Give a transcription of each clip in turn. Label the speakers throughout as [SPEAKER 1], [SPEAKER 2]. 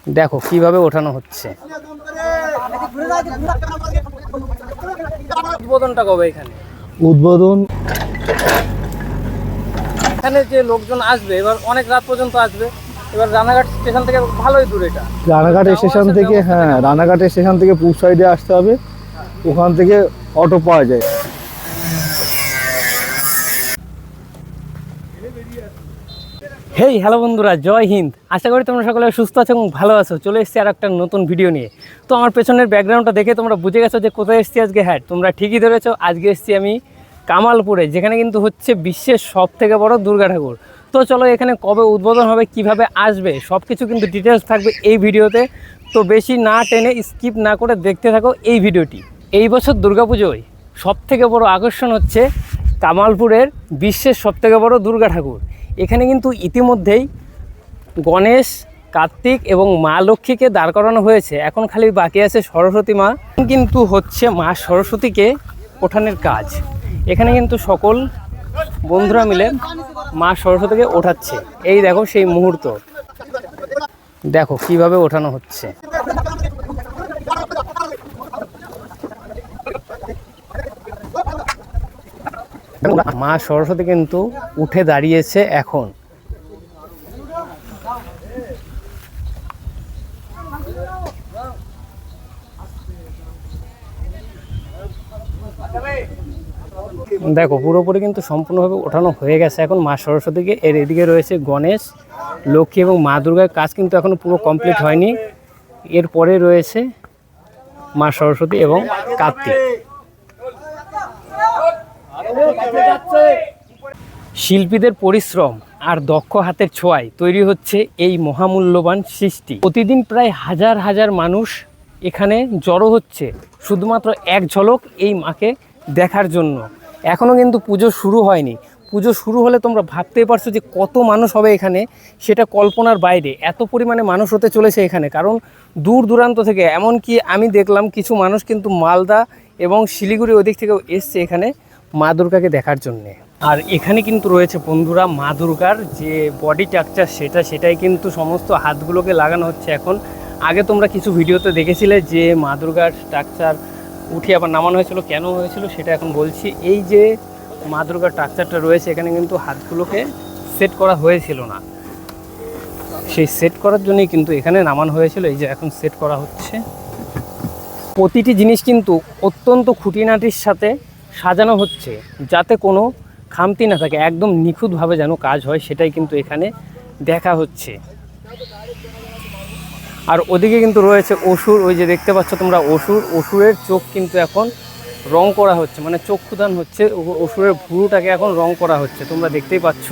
[SPEAKER 1] দেখো কিভাবে ওঠানো হচ্ছে। উদ্বোধনটা কবে এখানে?
[SPEAKER 2] উদ্বোধন
[SPEAKER 1] এখানে যে লোকজন আসবে এবার অনেক রাত পর্যন্ত আসবে। এবার রানাঘাট স্টেশন থেকে ভালোই দূর এটা।
[SPEAKER 2] রানাঘাট স্টেশন থেকে, হ্যাঁ, রানাঘাট স্টেশন থেকে পূব সাইডে আসতে হবে। ওখান থেকে অটো পাওয়া যায়।
[SPEAKER 1] হেই হ্যালো বন্ধুরা, জয় হিন্দ। আশা করি তোমরা সকলে সুস্থ আছো এবং ভালো আছো। চলে এসেছি আর একটা নতুন ভিডিও নিয়ে। তো আমার পেছনের ব্যাকগ্রাউন্ডটা দেখে তোমরা বুঝে গেছো যে কোথায় এসেছি আজকে। হ্যাঁ, তোমরা ঠিকই ধরেছো, আজকে এসেছি আমি কামালপুরে, যেখানে কিন্তু হচ্ছে বিশ্বের সবথেকে বড় দুর্গা ঠাকুর। তো চলো এখানে কবে উদ্বোধন হবে, কিভাবে আসবে, সব কিছু কিন্তু ডিটেলস থাকবে এই ভিডিওতে। তো বেশি না টেনে স্কিপ না করে দেখতে থাকো এই ভিডিওটি। এই বছর দুর্গাপুজোয় সবথেকে বড় আকর্ষণ হচ্ছে কামালপুরের বিশ্বের সবথেকে বড় দুর্গা ঠাকুর। এখানে কিন্তু ইতিমধ্যেই গণেশ, কার্তিক এবং মা লক্ষ্মীকে দাঁড় করানো হয়েছে। এখন খালি বাকি আছে সরস্বতী মা। কিন্তু হচ্ছে মা সরস্বতীকে ওঠানোর কাজ। এখানে কিন্তু সকল বন্ধুরা মিলে মা সরস্বতীকে ওঠাচ্ছে। এই দেখো সেই মুহূর্ত, দেখো কিভাবে ওঠানো হচ্ছে। মা সরস্বতী কিন্তু উঠে দাঁড়িয়েছে এখন। দেখো পুরোপুরি কিন্তু সম্পূর্ণভাবে ওঠানো হয়ে গেছে এখন মা সরস্বতীকে। এর এদিকে রয়েছে গণেশ, লক্ষ্মী এবং মা দুর্গার কাজ কিন্তু এখনো পুরো কমপ্লিট হয়নি। এরপরে রয়েছে মা সরস্বতী এবং কার্তিক। শিল্পীদের পরিশ্রম আর দক্ষ হাতের ছোঁয়ায় তৈরি হচ্ছে এই মহামূল্যবান সৃষ্টি। প্রতিদিন প্রায় হাজার হাজার মানুষ এখানে জড়ো হচ্ছে শুধুমাত্র এক ঝলক এই মাকে দেখার জন্য। এখনও কিন্তু পুজো শুরু হয়নি। পুজো শুরু হলে তোমরা ভাবতেই পারছো যে কত মানুষ হবে এখানে, সেটা কল্পনার বাইরে। এত পরিমাণে মানুষ হতে চলেছে এখানে, কারণ দূর দূরান্ত থেকে, এমনকি আমি দেখলাম কিছু মানুষ কিন্তু মালদা এবং শিলিগুড়ি ওদিক থেকেও এসছে এখানে মা দুর্গাকে দেখার জন্যে। আর এখানে কিন্তু রয়েছে বন্ধুরা মা দুর্গার যে বডি স্ট্রাকচার, সেটাই কিন্তু সমস্ত হাতগুলোকে লাগানো হচ্ছে এখন। আগে তোমরা কিছু ভিডিওতে দেখেছিলে যে মা দুর্গার স্ট্রাকচার উঠিয়ে আবার নামানো হয়েছিল, কেন হয়েছিল সেটা এখন বলছি। এই যে মা দুর্গার স্ট্রাকচারটা রয়েছে এখানে কিন্তু হাতগুলোকে সেট করা হয়েছিল না, সেই সেট করার জন্যই কিন্তু এখানে নামানো হয়েছিল। এই যে এখন সেট করা হচ্ছে। প্রতিটি জিনিস কিন্তু অত্যন্ত খুঁটিনাটির সাথে সাজানো হচ্ছে, যাতে কোনো খামতি না থাকে, একদম নিখুঁতভাবে যেন কাজ হয়, সেটাই কিন্তু এখানে দেখা হচ্ছে। আর ওদিকে কিন্তু রয়েছে অসুর, ওই যে দেখতে পাচ্ছ তোমরা অসুরের চোখ কিন্তু এখন রং করা হচ্ছে, মানে চক্ষুদান হচ্ছে। অসুরের ভুরুটাকে এখন রং করা হচ্ছে, তোমরা দেখতেই পাচ্ছ।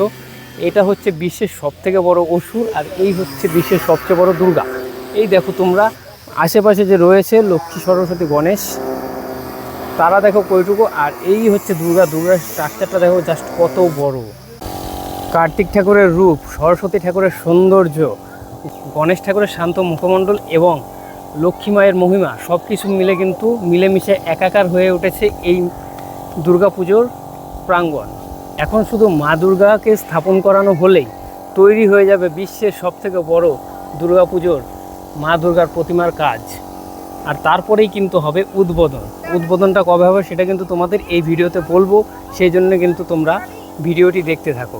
[SPEAKER 1] এটা হচ্ছে বিশ্বের সবথেকে বড় অসুর, আর এই হচ্ছে বিশ্বের সবচেয়ে বড় দুর্গা। এই দেখো তোমরা আশেপাশে যে রয়েছে লক্ষ্মী, সরস্বতী, গণেশ, তারা দেখো কইটুকু। আর এই হচ্ছে দুর্গার স্ট্রাকচারটা দেখো জাস্ট কত বড়। কার্তিক ঠাকুরের রূপ, সরস্বতী ঠাকুরের সৌন্দর্য, গণেশ ঠাকুরের শান্ত মুখমণ্ডল এবং লক্ষ্মী মায়ের মহিমা সব কিছু মিলে কিন্তু মিলেমিশে একাকার হয়ে উঠেছে এই দুর্গাপুজোর প্রাঙ্গণ। এখন শুধু মা দুর্গাকে স্থাপন করানো হলেই তৈরি হয়ে যাবে বিশ্বের সবথেকে বড় দুর্গাপুজোর মা দুর্গার প্রতিমার কাজ। আর তারপরেই কিন্তু হবে উদ্বোধন। উদ্বোধনটা কবে হবে সেটা কিন্তু তোমাদের এই ভিডিওতে বলবো, সেই জন্য কিন্তু তোমরা ভিডিওটি দেখতে থাকো।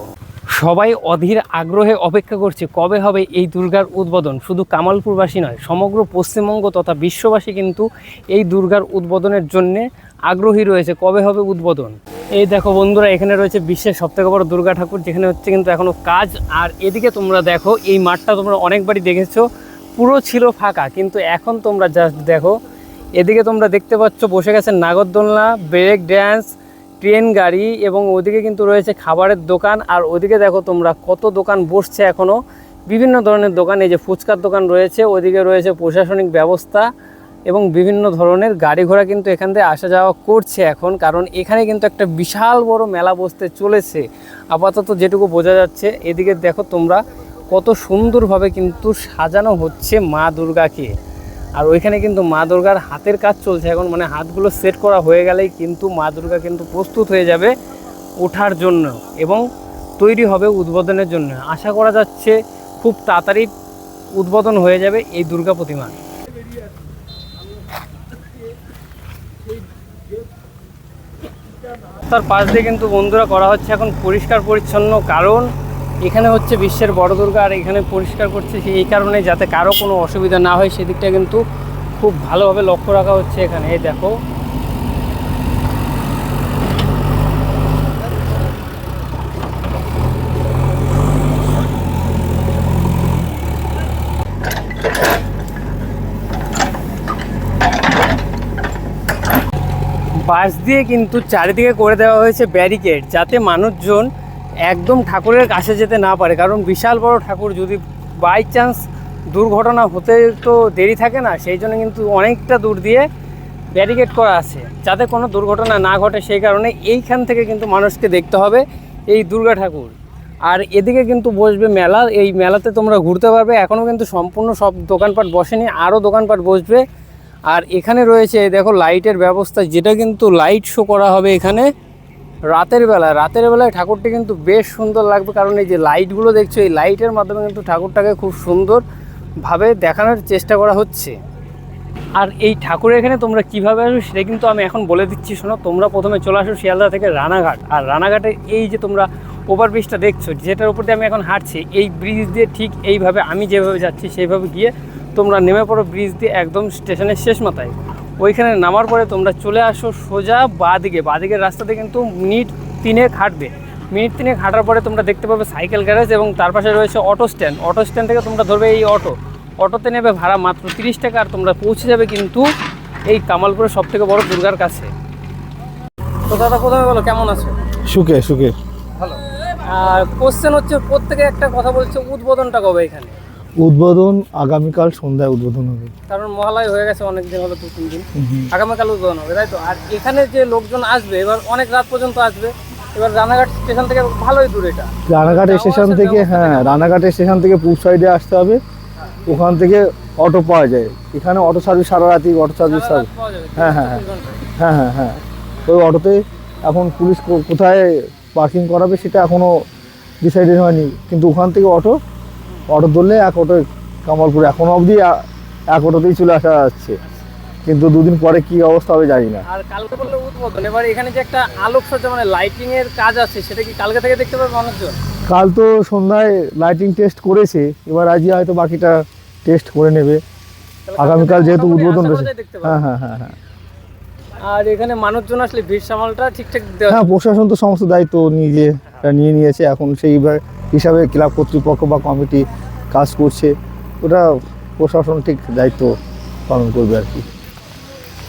[SPEAKER 1] সবাই অধীর আগ্রহে অপেক্ষা করছে কবে হবে এই দুর্গার উদ্বোধন। শুধু কামালপুরবাসী নয়, সমগ্র পশ্চিমবঙ্গ তথা বিশ্ববাসী কিন্তু এই দুর্গার উদ্বোধনের জন্যে আগ্রহী রয়েছে কবে হবে উদ্বোধন। এই দেখো বন্ধুরা, এখানে রয়েছে বিশ্বের সবথেকে বড় দুর্গা ঠাকুর, যেখানে হচ্ছে কিন্তু এখনও কাজ। আর এদিকে তোমরা দেখো এই মাঠটা তোমরা অনেকবারই দেখেছো, পুরো ছিল ফাঁকা, কিন্তু এখন তোমরা জাস্ট দেখো। এদিকে তোমরা দেখতে পাচ্ছ বসে গেছে নাগরদোলনা, ব্রেক ড্যান্স, ট্রেন গাড়ি, এবং ওদিকে কিন্তু রয়েছে খাবারের দোকান। আর ওদিকে দেখো তোমরা কত দোকান বসছে এখনও, বিভিন্ন ধরনের দোকান। এই যে ফুচকার দোকান রয়েছে, ওদিকে রয়েছে প্রশাসনিক ব্যবস্থা এবং বিভিন্ন ধরনের গাড়ি ঘোড়া কিন্তু এখান থেকে আসা যাওয়া করছে এখন, কারণ এখানে কিন্তু একটা বিশাল বড় মেলা বসতে চলেছে আপাতত যেটুকু বোঝা যাচ্ছে। এদিকে দেখো তোমরা কত সুন্দরভাবে কিন্তু সাজানো হচ্ছে মা দুর্গাকে। আর ওইখানে কিন্তু মা দুর্গার হাতের কাজ চলছে এখন, মানে হাতগুলো সেট করা হয়ে গেলেই কিন্তু মা দুর্গা কিন্তু প্রস্তুত হয়ে যাবে ওঠার জন্য এবং তৈরি হবে উদ্বোধনের জন্য। আশা করা যাচ্ছে খুব তাড়াতাড়ি উদ্বোধন হয়ে যাবে এই দুর্গা প্রতিমা। তার পাশ দিয়ে কিন্তু বন্ধুরা করা হচ্ছে এখন পরিষ্কার পরিচ্ছন্ন, কারণ এখানে হচ্ছে বিশ্বের বড় দুর্গা, আর এখানে পরিষ্কার করছে এই কারণে যাতে কারো কোনো অসুবিধা না হয় সেদিকটা কিন্তু খুব ভালোভাবে লক্ষ্য রাখা হচ্ছে এখানে। এই দেখো, বাঁশ দিয়ে কিন্তু চারিদিকে করে দেওয়া হয়েছে ব্যারিকেড, যাতে মানুষজন একদম ঠাকুরের কাছে যেতে না পারে, কারণ বিশাল বড় ঠাকুর, যদি বাই চান্স দুর্ঘটনা হতে তো দেরি থাকে না, সেই জন্য কিন্তু অনেকটা দূর দিয়ে ব্যারিকেড করা আছে যাতে কোনো দুর্ঘটনা না ঘটে। সেই কারণে এইখান থেকে কিন্তু মানুষকে দেখতে হবে এই দুর্গা ঠাকুর। আর এদিকে কিন্তু বসবে মেলা, এই মেলাতে তোমরা ঘুরতে পারবে, এখনও কিন্তু সম্পূর্ণ সব দোকানপাট বসেনি, আরও দোকানপাট বসবে। আর এখানে রয়েছে দেখো লাইটের ব্যবস্থা, যেটা কিন্তু লাইট শো করা হবে এখানে রাতের বেলায় ঠাকুরটি কিন্তু বেশ সুন্দর লাগবে, কারণ এই যে লাইটগুলো দেখছো, এই লাইটের মাধ্যমে কিন্তু ঠাকুরটাকে খুব সুন্দরভাবে দেখানোর চেষ্টা করা হচ্ছে। আর এই ঠাকুরের এখানে তোমরা কীভাবে আসবে সেটা কিন্তু আমি এখন বলে দিচ্ছি, শোনো। তোমরা প্রথমে চলে আসো শিয়ালদা থেকে রানাঘাট, আর রানাঘাটে এই যে তোমরা ওভারব্রিজটা দেখছো, যেটার উপর দিয়ে আমি এখন হাঁটছি, এই ব্রিজ দিয়ে ঠিক এইভাবে আমি যেভাবে যাচ্ছি সেইভাবে গিয়ে তোমরা নেমে পড়ো ব্রিজ দিয়ে একদম স্টেশনের শেষ মাথায়। ওইখানে নামার পরে তোমরা চলে আসো সোজা বাঁদিকের রাস্তাতে কিন্তু মিনিট 3 হাঁটবে। মিনিট 3 হাঁটার পরে তোমরা দেখতে পাবে সাইকেল গ্যারেজ, এবং তার পাশে রয়েছে অটো স্ট্যান্ড থেকে তোমরা ধরবে এই অটোতে নেবে ভাড়া মাত্র 30 টাকা, আর তোমরা পৌঁছে যাবে কিন্তু এই কামালপুরের সবথেকে বড় দুর্গার কাছে। তো দাদা, প্রথমে বলো কেমন আছো?
[SPEAKER 2] সুখে সুখে
[SPEAKER 1] ভালো। আর কোশ্চেন হচ্ছে, প্রত্যেকে একটা কথা বলছে, উদ্বোধনটা কবে এখানে?
[SPEAKER 2] উদ্বোধন আগামীকাল সন্ধ্যায় উদ্বোধন হবে,
[SPEAKER 1] কারণ মহালয় হয়ে গেছে অনেক দিন হলো, 2-3 দিন। আগামীকাল উদ্বোধন হবে, তাই তো? আর এখানে যে লোকজন আসবে এবার অনেক রাত পর্যন্ত আসবে, এবার রানাঘাট স্টেশন থেকে ভালোই দূর এটা।
[SPEAKER 2] রানাঘাট স্টেশন থেকে, হ্যাঁ, রানাঘাট স্টেশন থেকে পূব সাইডে আসতে হবে, ওখান থেকে অটো পাওয়া যায়। এখানে অটো সার্ভিস সারা রাতি, অটো সার্ভিস
[SPEAKER 1] পাওয়া যাবে।
[SPEAKER 2] হ্যাঁ হ্যাঁ হ্যাঁ হ্যাঁ হ্যাঁ হ্যাঁ ওই অটোতে এখন পুলিশ কোথায় পার্কিং করাবে সেটা এখনও ডিসাইডেড হয়নি, কিন্তু ওখান থেকে অটো ধরলে এক অটো কামালপুর, এখনও অবধি এক অটোতেই চলে আসা যাচ্ছে, কিন্তু দুদিন পরে কি অবস্থা হবে জানি না।
[SPEAKER 1] আর কালকে বললে উদ্বোধন, এবার এখানে যে একটা আলোকসজ্জা মানে লাইটিং এর কাজ আছে, সেটা কি কালকে থেকে দেখতে পারবে মানুষজন?
[SPEAKER 2] কাল তো সন্ধ্যায় লাইটিং টেস্ট করেছে, এবার আজই হয়তো বাকিটা টেস্ট করে নেবে। আগামীকাল যেহেতু উদ্বোধন রয়েছে। হ্যাঁ হ্যাঁ হ্যাঁ হ্যাঁ
[SPEAKER 1] আর এখানে মানুষজন আসলে ভিড় সামালটা ঠিকঠাক
[SPEAKER 2] হ্যাঁ, প্রশাসন তো সমস্ত দায়িত্ব নিয়ে নিয়েছে, এখন সেই হিসাবে ক্লাব কর্তৃপক্ষ বা কমিটি কাজ করছে, ওটা প্রশাসন ঠিক দায়িত্ব পালন করবে আর কি।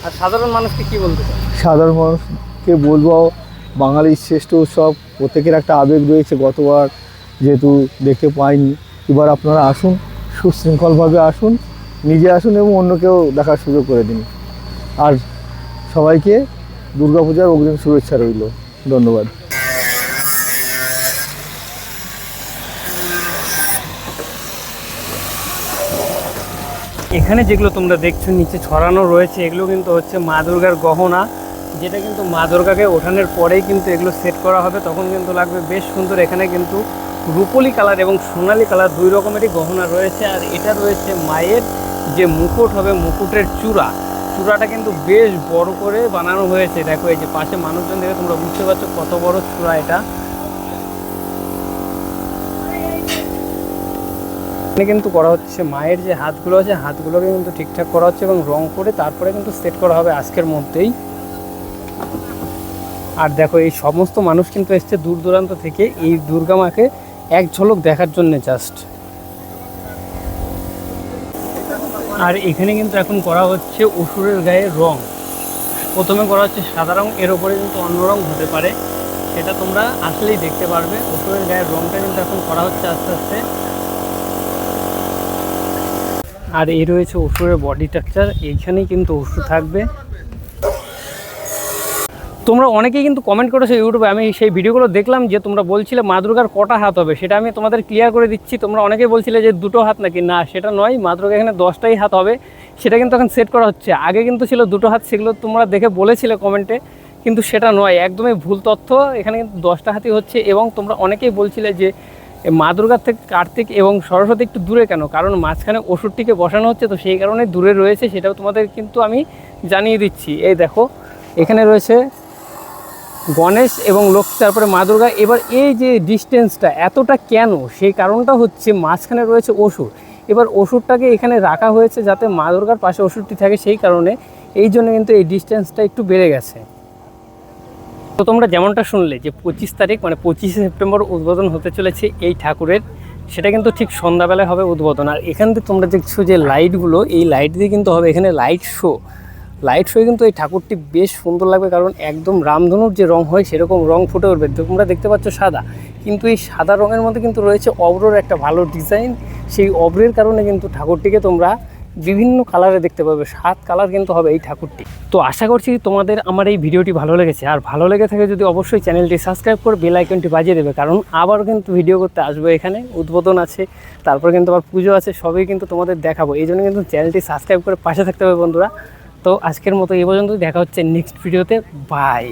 [SPEAKER 1] আর সাধারণ মানুষকে কি বলতে চাই?
[SPEAKER 2] সাধারণ মানুষকে বলবো, বাঙালির শ্রেষ্ঠ উৎসব, প্রত্যেকের একটা আবেগ রয়েছে, গতবার যেহেতু দেখতে পাইনি, এবার আপনারা আসুন, সুশৃঙ্খলভাবে আসুন, নিজে আসুন এবং অন্যকেও দেখার সুযোগ করে দিন। আর সবাইকে দুর্গাপূজার অগ্রিম শুভেচ্ছা রইল। ধন্যবাদ।
[SPEAKER 1] এখানে যেগুলো তোমরা দেখছো নিচে ছড়ানো রয়েছে, এগুলো কিন্তু হচ্ছে মা দুর্গার গহনা, যেটা কিন্তু মা দুর্গাকে ওঠানোর পরেই কিন্তু এগুলো সেট করা হবে, তখন কিন্তু লাগবে বেশ সুন্দর। এখানে কিন্তু রূপলি কালার এবং সোনালি কালার 2 রকমেরই গহনা রয়েছে। আর এটা রয়েছে মায়ের যে মুকুট হবে, মুকুটের চূড়াটা কিন্তু বেশ বড় করে বানানো হয়েছে। দেখো এই যে পাশে মানুষজন দেখে তোমরা বুঝতে পারছো কত বড় চূড়া এটা। এখানে কিন্তু করা হচ্ছে মায়ের যে হাতগুলো আছে, হাতগুলোকে কিন্তু ঠিকঠাক করা হচ্ছে এবং রং করে তারপরে কিন্তু সেট করা হবে আজকের মধ্যেই। আর দেখো এই সমস্ত মানুষ কিন্তু এসছে দূর দূরান্ত থেকে এই দুর্গা মাকে এক ঝলক দেখার জন্য জাস্ট। আর এখানে কিন্তু এখন করা হচ্ছে অসুরের গায়ে রং। প্রথমে করা হচ্ছে সাদা রং, এর ওপরে কিন্তু অন্য রং হতে পারে, সেটা তোমরা আসলেই দেখতে পারবে। অসুরের গায়ের রংটা কিন্তু এখন করা হচ্ছে আস্তে আস্তে। আর এই রয়েছে অসুরের বডি স্ট্রাকচার, এইখানেই কিন্তু অসুর থাকবে। তোমরা অনেকেই কিন্তু কমেন্ট করেছো ইউটিউবে, আমি সেই ভিডিওগুলো দেখলাম যে তোমরা বলছিলে মা দুর্গার কটা হাত হবে, সেটা আমি তোমাদের ক্লিয়ার করে দিচ্ছি। তোমরা অনেকেই বলছিলে যে 2 হাত নাকি, না সেটা নয়, মা দুর্গা এখানে 10টাই হাত হবে, সেটা কিন্তু এখন সেট করা হচ্ছে। আগে কিন্তু ছিল 2 হাত, সেগুলো তোমরা দেখে বলেছিলে কমেন্টে, কিন্তু সেটা নয়, একদমই ভুল তথ্য। এখানে কিন্তু 10টা হাতই হচ্ছে। এবং তোমরা অনেকেই বলছিলে যে এই মা দুর্গার থেকে কার্তিক এবং সরস্বতী একটু দূরে কেন, কারণ মাঝখানে অসুরটিকে বসানো হচ্ছে, তো সেই কারণে দূরে রয়েছে, সেটাও তোমাদের কিন্তু আমি জানিয়ে দিচ্ছি। এই দেখো এখানে রয়েছে গণেশ এবং লক্ষ্মী, তারপরে মা দুর্গা। এবার এই যে ডিস্টেন্সটা এতটা কেন, সেই কারণটা হচ্ছে মাঝখানে রয়েছে অসুর। এবার অসুরটাকে এখানে রাখা হয়েছে যাতে মা দুর্গার পাশে অসুরটি থাকে, সেই কারণে এই জন্য কিন্তু এই ডিস্টেন্সটা একটু বেড়ে গেছে। তো তোমরা যেমনটা শুনলে যে 25 তারিখ মানে 25শে সেপ্টেম্বর উদ্বোধন হতে চলেছে এই ঠাকুরের, সেটা কিন্তু ঠিক সন্ধ্যাবেলায় হবে উদ্বোধন। আর এখান থেকে তোমরা দেখছো যে লাইটগুলো, এই লাইট দিয়ে কিন্তু হবে এখানে লাইট শো। লাইট শোয়ে কিন্তু এই ঠাকুরটি বেশ সুন্দর লাগবে, কারণ একদম রামধনুর যে রং হয় সেরকম রং ফুটে উঠবে। তোমরা দেখতে পাচ্ছ সাদা, কিন্তু এই সাদা রঙের মধ্যে কিন্তু রয়েছে অব্রর একটা ভালো ডিজাইন। সেই অব্রের কারণে কিন্তু ঠাকুরটিকে তোমরা বিভিন্ন কালারে দেখতে পাবে, 7 কালার কিন্তু হবে এই ঠাকুরটি। তো আশা করছি তোমাদের আমার এই ভিডিওটি ভালো লেগেছে, আর ভালো লেগে থাকে যদি অবশ্যই চ্যানেলটি সাবস্ক্রাইব করে বেল আইকনটি বাজিয়ে দেবে, কারণ আবার কিন্তু ভিডিও করতে আসবে, এখানে উদ্বোধন আছে, তারপর কিন্তু আবার পুজো আছে, সবই কিন্তু তোমাদের দেখাবো। এই জন্য কিন্তু চ্যানেলটি সাবস্ক্রাইব করে পাশে থাকতে হবে বন্ধুরা। তো আজকের মতো এই পর্যন্ত, দেখা হচ্ছে নেক্সট ভিডিওতে। বাই।